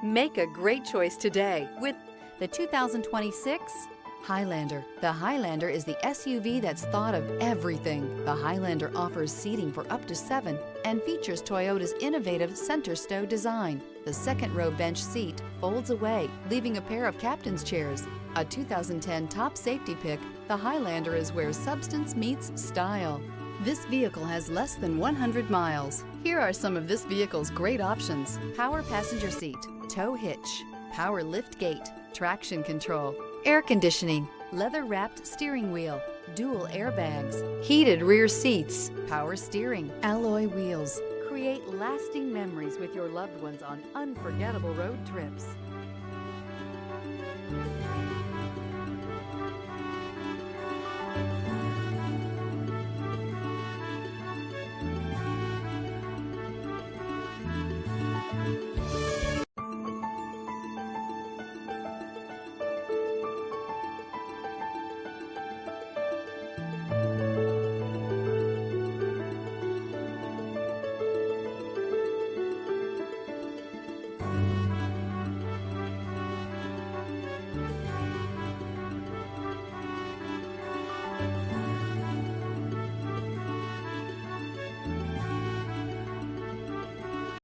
Make a great choice today with the 2026 Highlander. The Highlander is the SUV that's thought of everything. The Highlander offers seating for up to 7 and features Toyota's innovative center stow design. The second row bench seat folds away, leaving a pair of captain's chairs. A 2010 top safety pick, the Highlander is where substance meets style. This vehicle has less than 100 miles. Here are some of this vehicle's great options: power passenger seat, tow hitch, power lift gate, traction control, air conditioning, leather-wrapped steering wheel, dual airbags, heated rear seats, power steering, alloy wheels. Create lasting memories with your loved ones on unforgettable road trips.